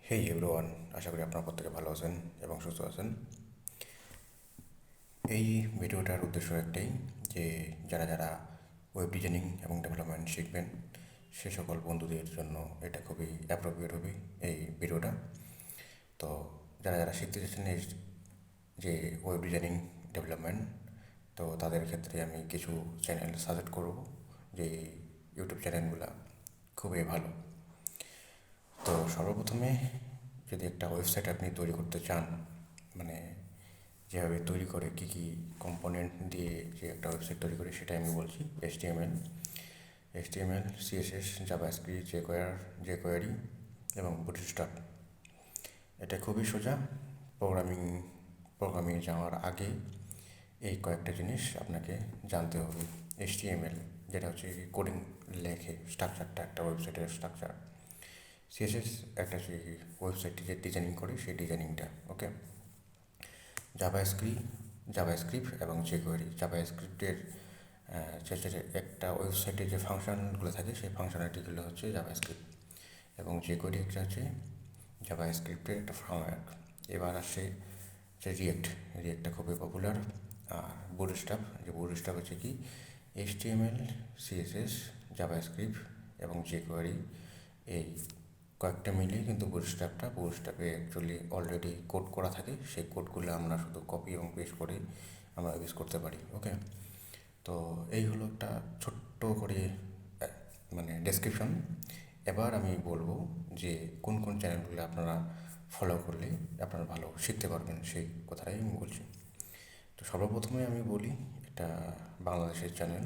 হেই everyone, আশা করি আপনারা প্রত্যেকে ভালো আছেন এবং সুস্থ আছেন। এই ভিডিওটার উদ্দেশ্য একটাই, যে যারা যারা ওয়েব ডিজাইনিং এবং ডেভেলপমেন্ট শিখবেন সে সকল বন্ধুদের জন্য এটা খুবই অ্যাপ্রোপ্রিয়েট হবে এই ভিডিওটা। তো যারা যারা শিখতে চাচ্ছেন এই যে ওয়েব ডিজাইনিং ডেভেলপমেন্ট, তো তাদের ক্ষেত্রে আমি কিছু চ্যানেল সাজেস্ট করব, যে ইউটিউব চ্যানেলগুলো খুবই ভালো। তো সর্বপ্রথমে যদি একটা ওয়েবসাইট আপনি তৈরি করতে চান, মানে যেভাবে তৈরি করে কী কী কম্পোনেন্ট দিয়ে যে একটা ওয়েবসাইট তৈরি করে সেটাই আমি বলছি। এইচটিএমএল, সিএসএস, জাভাস্ক্রিপ্ট, জেকোয়ারি এবং বুটস্ট্র্যাপ। এটা খুবই সোজা। প্রোগ্রামিং যাওয়ার আগে এই কয়েকটা জিনিস আপনাকে জানতে হবে। এইচটিএমএল যেটা হচ্ছে কোডিং লেখে, স্ট্রাকচারটা একটা ওয়েবসাইটের স্ট্রাকচার। সিএসএস একটা সেই ওয়েবসাইটটি যে ডিজাইনিং করে সেই ডিজাইনিংটা, ওকে। জাভাস্ক্রিপ্ট এবং জাভাস্ক্রিপ্টের একটা ওয়েবসাইটে যে ফাংশনগুলো থাকে সেই ফাংশনালিটিগুলো হচ্ছে জাভাস্ক্রিপ্ট, এবং জেকোয়ারি একটা হচ্ছে জাভাস্ক্রিপ্টের একটা ফ্রেমওয়ার্ক। এবার আসে যে রিয়েক্টটা খুবই পপুলার। আর বুটস্ট্র্যাপ হচ্ছে কি এইচটিএমএল, সিএসএস, জাভাস্ক্রিপ্ট এবং জেকোয়ারি, এই কয়েকটা মিলিয়ে কিন্তু বুটস্ট্র্যাপে অ্যাকচুয়ালি অলরেডি কোড করা থাকে। সেই কোডগুলো আমরা শুধু কপি এবং পেস্ট করে আমরা ইউজ করতে পারি, ওকে। তো এই হলো একটা ছোট্ট করে মানে ডেসক্রিপশন। এবার আমি বলবো যে কোন কোন চ্যানেলগুলো আপনারা ফলো করলে আপনারা ভালো শিখতে পারবেন, সেই কথাটাই আমি বলছি। তো সর্বপ্রথমে আমি বলি, এটা বাংলাদেশের চ্যানেল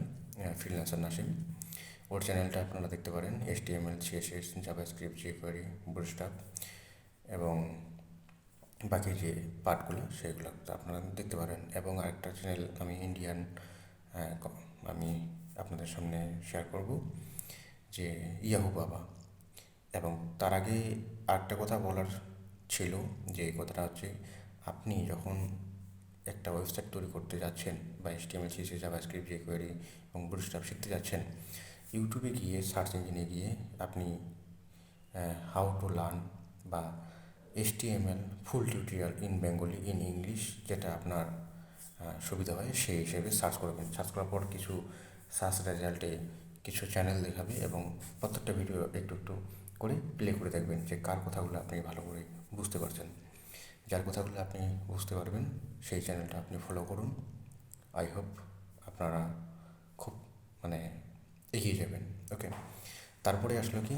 ফ্রিল্যান্সার নাসিম। ওর চ্যানেলটা আপনারা দেখতে পারেন, এইচটিএমএল, সিএসএস, জাভাস্ক্রিপ্ট, জেকোয়ারি, বুটস্ট্র্যাপ এবং বাকি যে পার্টগুলো সেগুলো আপনারা দেখতে পারেন। এবং আরেকটা চ্যানেল আমি ইন্ডিয়ান আমি আপনাদের সামনে শেয়ার করব, যে ইয়াহু বাবা। এবং তার আগে আরেকটা কথা বলার ছিল, যে কথাটা হচ্ছে আপনি যখন একটা ওয়েবসাইট তৈরি করতে যাচ্ছেন বা এইচটিএমএল, সিএসএস, জাভাস্ক্রিপ্ট, জেকোয়ারি এবং বুটস্ট্র্যাপ শিখতে যাচ্ছেন, ইউটিউবে গিয়ে সার্চ ইঞ্জিনে গিয়ে আপনি হাউ টু লার্ন বা HTML full tutorial in Bengali in English, যেটা আপনার সুবিধা হয় সেই হিসেবে সার্চ করবেন। সার্চ করার পর কিছু সার্চ রেজাল্টে কিছু চ্যানেল দেখাবে, এবং প্রত্যেকটা ভিডিও একটু একটু করে প্লে করে দেখবেন যে কার কথাগুলো আপনি ভালো করে বুঝতে পারছেন। যার কথাগুলো আপনি বুঝতে পারবেন সেই চ্যানেলটা আপনি ফলো করুন। আই হোপ আপনারা খুব মানে এগিয়ে যাবেন, ওকে। তারপরে আসলো কি,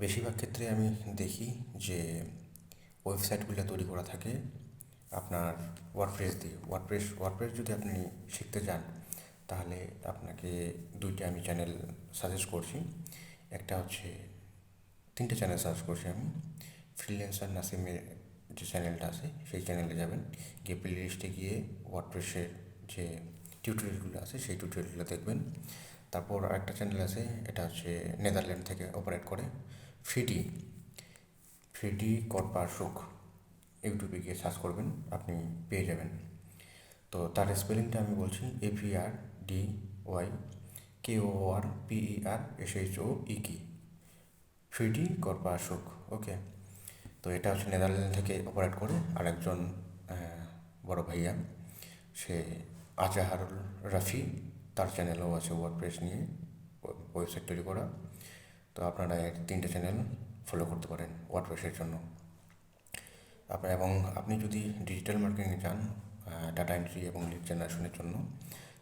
বেশিরভাগ ক্ষেত্রে আমি দেখি যে ওয়েবসাইটগুলো তৈরি করা থাকে আপনার ওয়ার্ডপ্রেস দিয়ে। ওয়ার্ডপ্রেস যদি আপনি শিখতে চান, তাহলে আপনাকে দুইটা আমি চ্যানেল সাজেস্ট করছি। একটা হচ্ছে, তিনটে চ্যানেল সার্চ করছি আমি। ফ্রিল্যান্সার নাসিমের যে চ্যানেলটা আছে সেই চ্যানেলে যাবেন, গিয়ে প্লে লিস্টে গিয়ে ওয়ার্ডপ্রেসের যে টিউটোরিয়ালগুলো আছে সেই টিউটোরিয়ালগুলো দেখবেন। তারপর আরেকটা চ্যানেল আছে, এটা হচ্ছে নেদারল্যান্ড থেকে অপারেট করে, ফ্রিডি ফ্রিডি কর্পারসুক। ইউটিউবে গিয়ে সার্চ করবেন, আপনি পেয়ে যাবেন। তো তার স্পেলিংটা আমি বলছি, APRDY KORPERSHOEK, ফ্রিডি কর্পারসুক, ওকে। তো এটা হচ্ছে নেদারল্যান্ড থেকে অপারেট করে। আরেকজন বড় ভাইয়া, সে আজাহারুল রাফি, তার চ্যানেলও আছে ওয়ার্ডপ্রেস নিয়ে ওয়েবসাইট তৈরি করা। তো আপনারা এর তিনটে চ্যানেল ফলো করতে পারেন ওয়ার্ডপ্রেসের জন্য। এবং আপনি যদি ডিজিটাল মার্কেটিংয়ে চান, ডাটা এন্ট্রি এবং লিড জেনারেশনের জন্য,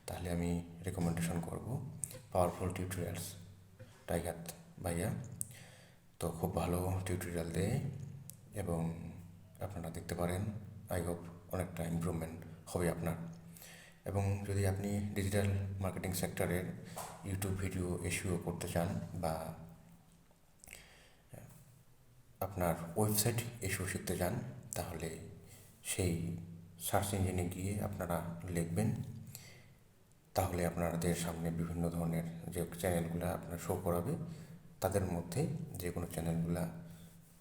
তাহলে আমি রেকমেন্ডেশন করব পাওয়ারফুল টিউটোরিয়ালস, টাইগার ভাইয়া। তো খুব ভালো টিউটোরিয়াল দেয় এবং আপনারা দেখতে পারেন। আই হোপ অনেকটা ইমপ্রুভমেন্ট হবে আপনার। এবং যদি আপনি ডিজিটাল মার্কেটিং সেক্টরের ইউটিউব ভিডিও এসইও করতে চান, বা আপনার ওয়েবসাইট এসইও শিখতে চান, তাহলে সেই সার্চ ইঞ্জিনে গিয়ে আপনারা লিখবেন, তাহলে আপনাদের সামনে বিভিন্ন ধরনের যে চ্যানেলগুলো আপনার শো করাবে, তাদের মধ্যে যে কোনো চ্যানেলগুলো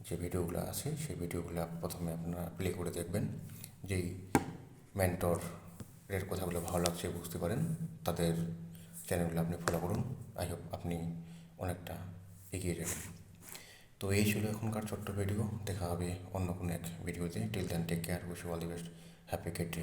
যে ভিডিওগুলো আছে সেই ভিডিওগুলো প্রথমে আপনারা প্লে করে দেখবেন। যেই মেন্টরের কথাগুলো ভালো লাগছে, বুঝতে পারেন, তাদের চ্যানেলগুলো আপনি ফলো করুন। আই হোপ আপনি অনেকটা এগিয়ে যাবেন। তো এই ছিল এখনকার ছোট্ট ভিডিও। দেখা হবে অন্য কোনো এক ভিডিওতে। Till then take care, wish you all the best, happy day.